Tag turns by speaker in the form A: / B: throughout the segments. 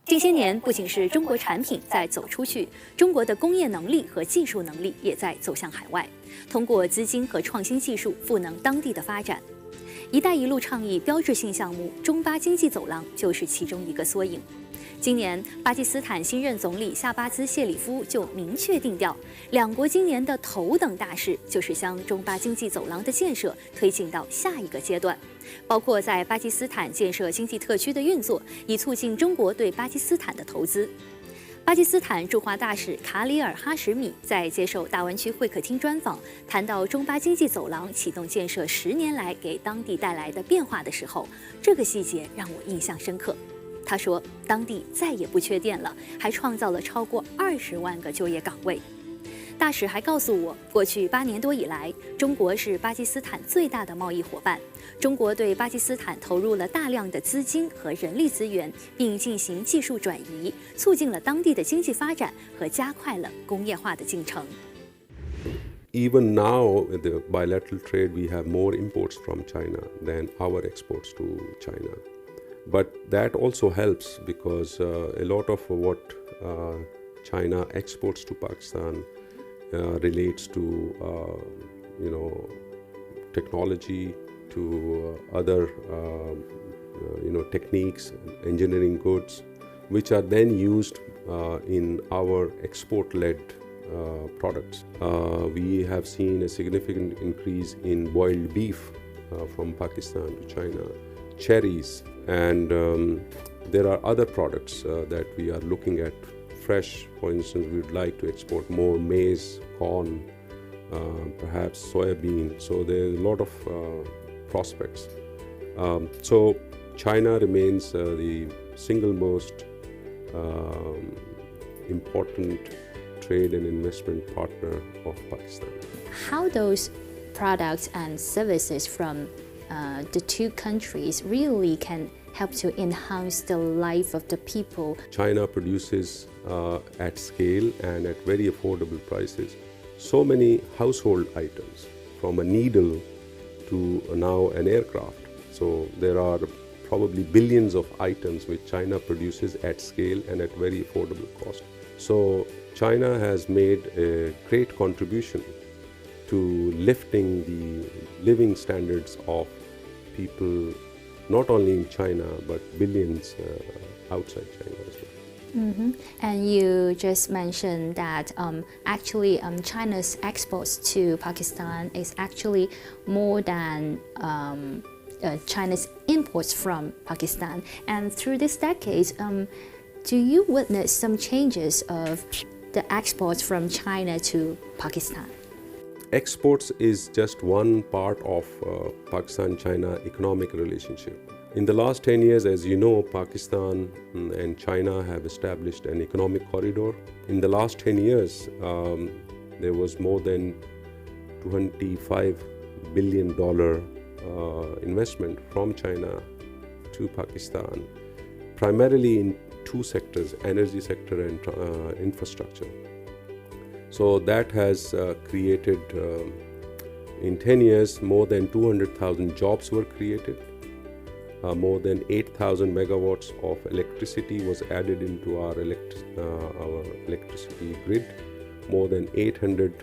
A: 近些年，不仅是中国产品在走出去，中国的工业能力和技术能力也在走向海外，通过资金和创新技术赋能当地的发展。“一带一路”倡议标志性项目中巴经济走廊就是其中一个缩影。今年，巴基斯坦新任总理夏巴兹谢里夫就明确定调，两国今年的头等大事就是将中巴经济走廊的建设推进到下一个阶段，包括在巴基斯坦建设经济特区的运作，以促进中国对巴基斯坦的投资。巴基斯坦驻华大使卡里尔·哈什米在接受大湾区会客厅专访，谈到中巴经济走廊启动建设10年来给当地带来的变化的时候，这个细节让我印象深刻。他说，当地再也不缺电了，还创造了超过20万个就业岗位。大使还告诉我，过去8年多以来，中国是巴基斯坦最大的贸易伙伴。中国对巴基斯坦投入了大量的资金和人力资源，并进行技术转移，促进了当地的经济发展和加快了工业化的进程。
B: Even now, with the bilateral trade, we have more imports from China than our exports to China. But that also helps because a lot of what China exports to Pakistan relates to, technology, to other, techniques, engineering goods, which are then used in our export-led products. We have seen a significant increase in boiled beef from Pakistan to China, cherries, and there are other products that we are looking at. Fresh, for instance, we would like to export more maize, corn, perhaps soybean. So there's a lot of prospects. So China remains the single most important trade and investment partner of Pakistan.
C: How those products and services from the two countries really can help to enhance the life of the people?
B: China produces at scale and at very affordable prices so many household items, from a needle to now an aircraft. So there are probably billions of items which China produces at scale and at very affordable cost. So China has made a great contribution to lifting the living standards of people, not only in China, but billions outside China as well.
C: Mm-hmm. And you just mentioned that actually China's exports to Pakistan is actually more than China's imports from Pakistan. And through this decades, do you witness some changes of the exports from China to Pakistan?
B: Exports is just one part of Pakistan-China economic relationship. In the last 10 years, as you know, Pakistan and China have established an economic corridor. In the last 10 years, there was more than $25 billion investment from China to Pakistan, primarily in two sectors, energy sector and infrastructure. So that has created, in 10 years, more than 200,000 jobs were created. More than 8,000 megawatts of electricity was added into our electricity grid. More than 800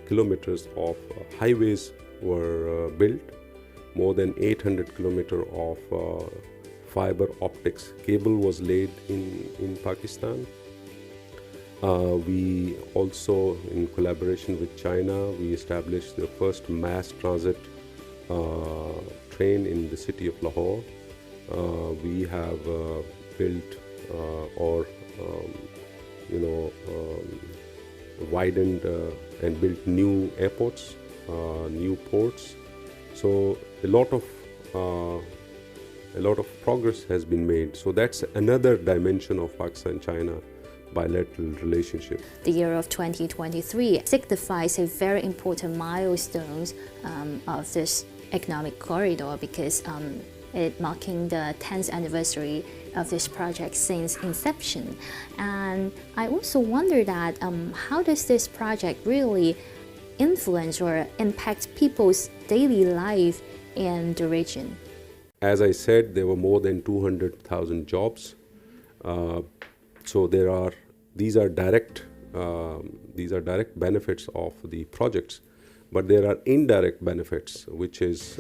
B: kilometers of highways were built. More than 800 kilometers of fiber optics cable was laid in Pakistan. We also, in collaboration with China, we established the first mass transit train in the city of Lahore. We have built widened and built new airports, new ports. So a lot of progress has been made. So that's another dimension of Pakistan-China bilateral relationship.
C: The year of 2023 signifies a very important milestone of this economic corridor because it marking the 10th anniversary of this project since inception. And I also wonder that how does this project really influence or impact people's daily life in the region?
B: As I said, there were more than 200,000 jobs. So these are direct benefits of the projects, but there are indirect benefits, which is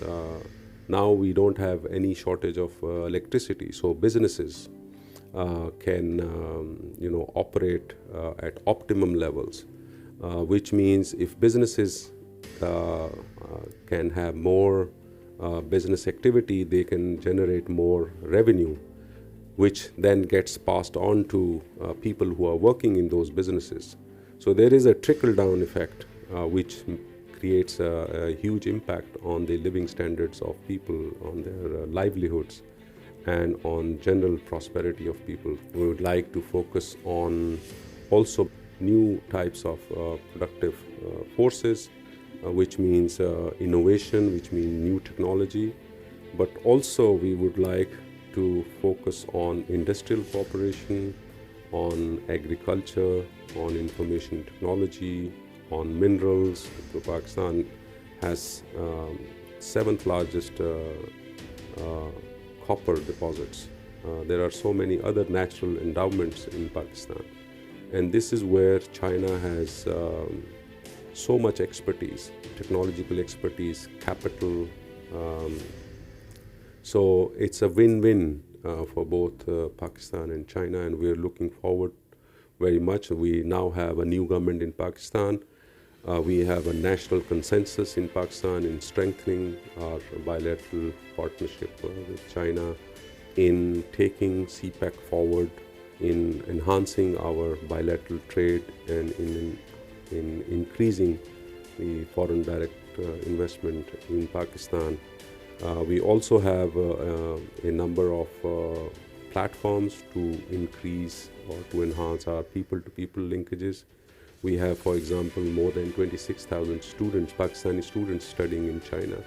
B: now we don't have any shortage of electricity, so businesses can operate at optimum levels, which means if businesses can have more business activity, they can generate more revenue, which then gets passed on to people who are working in those businesses. So there is a trickle-down effect, which creates a huge impact on the living standards of people, on their livelihoods, and on general prosperity of people. We would like to focus on also new types of productive forces, which means innovation, which means new technology, but also we would like to focus on industrial cooperation, on agriculture, on information technology, on minerals. So Pakistan has 7th largest copper deposits. There are so many other natural endowments in Pakistan. And this is where China has so much expertise, technological expertise, capital. So it's a win-win for both Pakistan and China, and we're looking forward very much. We now have a new government in Pakistan. We have a national consensus in Pakistan in strengthening our bilateral partnership with China, in taking CPEC forward, in enhancing our bilateral trade, and in increasing the foreign direct investment in Pakistan. We also have a number of platforms to increase or to enhance our people-to-people linkages. We have, for example, more than 26,000 students, Pakistani students studying in China.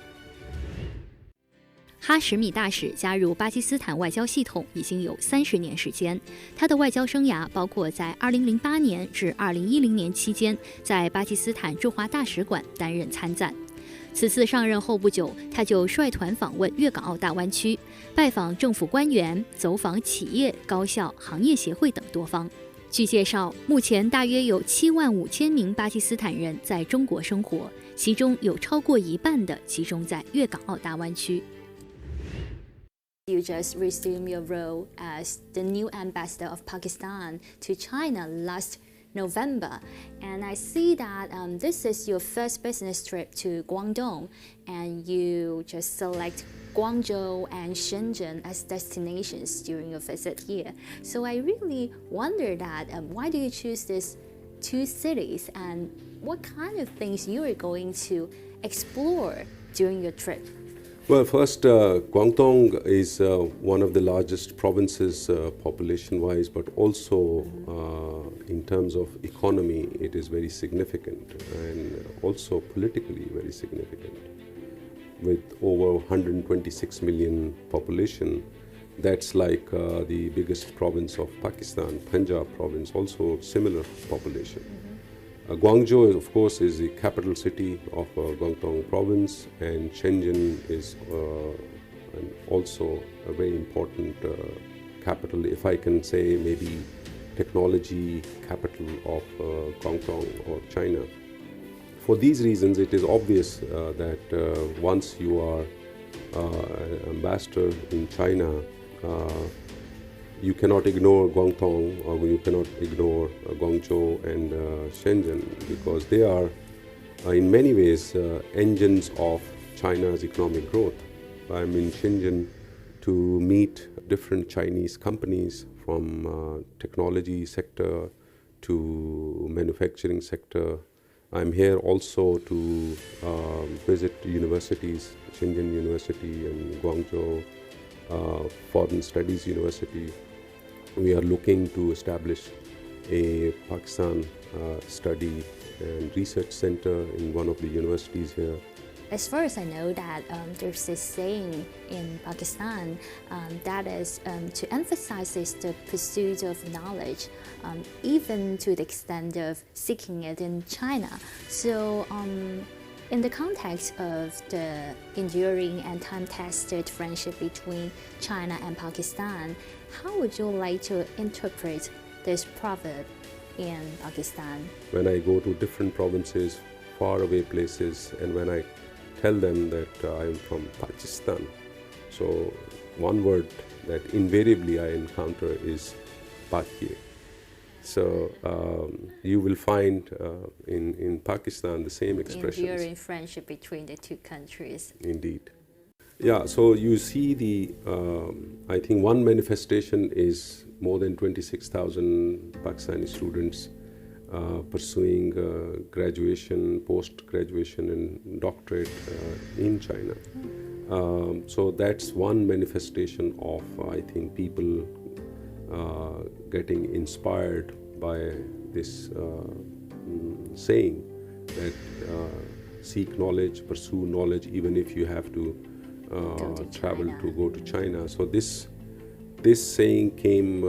A: 哈什米大使加入巴基斯坦外交系统已经有30年时间，他的外交生涯包括在2008年至2010年期间在巴基斯坦驻华大使馆担任参赞。此次上任后不久，他就率团访问粤港澳大湾区，拜访政府官员，走访企业、高校、行业协会等多方。据介绍，目前大约有75000名巴基斯坦人在中国生活，其中有超过一半的集中在粤港澳大湾区。
C: You just resumed your role as the new ambassador of Pakistan to China last November, and I see that this is your first business trip to Guangdong, and you just select Guangzhou and Shenzhen as destinations during your visit here. So I really wonder that why do you choose these two cities, and what kind of things you are going to explore during your trip?
B: Well, first, Guangdong is one of the largest provinces population-wise, but also in terms of economy, it is very significant, and also politically very significant. With over 126 million population, that's like the biggest province of Pakistan. Punjab province, also similar population. Guangzhou, of course, is the capital city of Guangdong Province, and Shenzhen is also a very important capital, if I can say, maybe technology capital of Guangdong or China. For these reasons, it is obvious that once you are an ambassador in China, you cannot ignore Guangdong, or you cannot ignore Guangzhou and Shenzhen, because they are in many ways engines of China's economic growth. I'm in Shenzhen to meet different Chinese companies from technology sector to manufacturing sector. I'm here also to visit universities, Shenzhen University and Guangzhou Foreign Studies University. We are looking to establish a Pakistan study and research center in one of the universities here.
C: As far as I know, that there's this saying in Pakistan that is to emphasize the pursuit of knowledge, even to the extent of seeking it in China. So, in the context of the enduring and time-tested friendship between China and Pakistan, how would you like to interpret this proverb in Pakistan?
B: When I go to different provinces, faraway places, and when I tell them that I'm from Pakistan, so one word that invariably I encounter is Pakiye. So you will find in Pakistan the same expressions.
C: Enduring friendship between the two countries.
B: Indeed. Yeah, so you see I think one manifestation is more than 26,000 Pakistani students pursuing graduation, post-graduation and doctorate in China. So that's one manifestation of, I think, people getting inspired by this saying that seek knowledge, pursue knowledge, even if you have to travel to go to China. So this saying came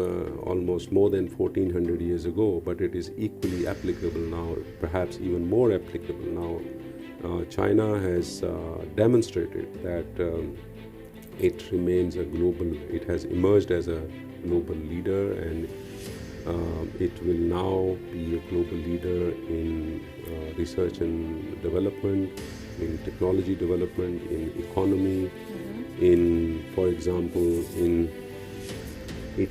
B: almost more than 1400 years ago, but it is equally applicable now, perhaps even more applicable now. China has demonstrated that it remains a global, it has emerged as a global leader, and it will now be a global leader in research and development, in technology development, in economy, in, for example, it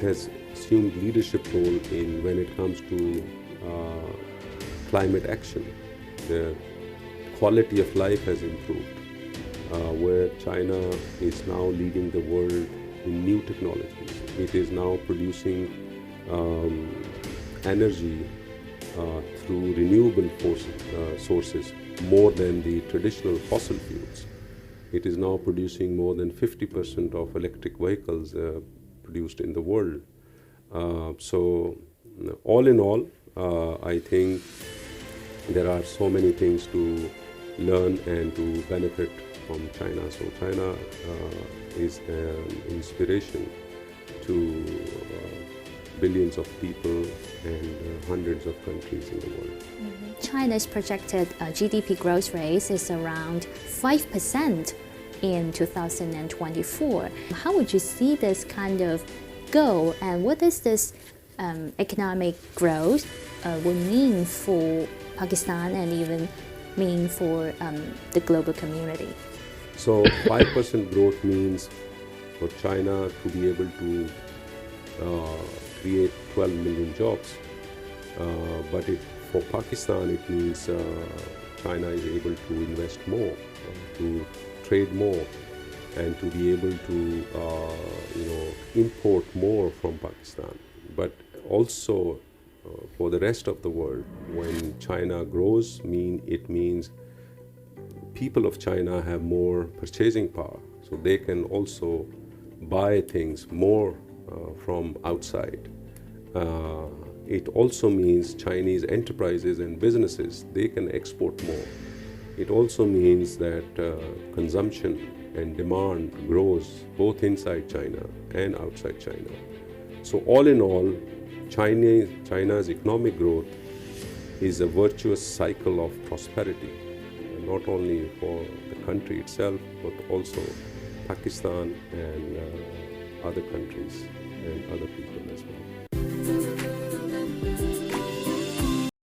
B: has assumed leadership role in when it comes to climate action. The quality of life has improved, where China is now leading the world in new technologies. It is now producing energy through renewable sources more than the traditional fossil fuels. It is now producing more than 50% of electric vehicles produced in the world. So all in all, I think there are so many things to learn and to benefit from China. So China is an inspiration to billions of people and hundreds of countries in the world.
C: China's projected GDP growth rate is around 5% in 2024. How would you see this kind of goal, and what does this economic growth will mean for Pakistan and even mean for the global community?
B: So 5% growth means for China to be able to create 12 million jobs. But for Pakistan, it means China is able to invest more, to trade more, and to be able to import more from Pakistan. But also for the rest of the world, when China grows, it means people of China have more purchasing power, so they can also buy things more from outside. It also means Chinese enterprises and businesses, they can export more. It also means that consumption and demand grows both inside China and outside China. So all in all, China's economic growth is a virtuous cycle of prosperity, not only for the country itself, but also Pakistan and other countries and other people as well.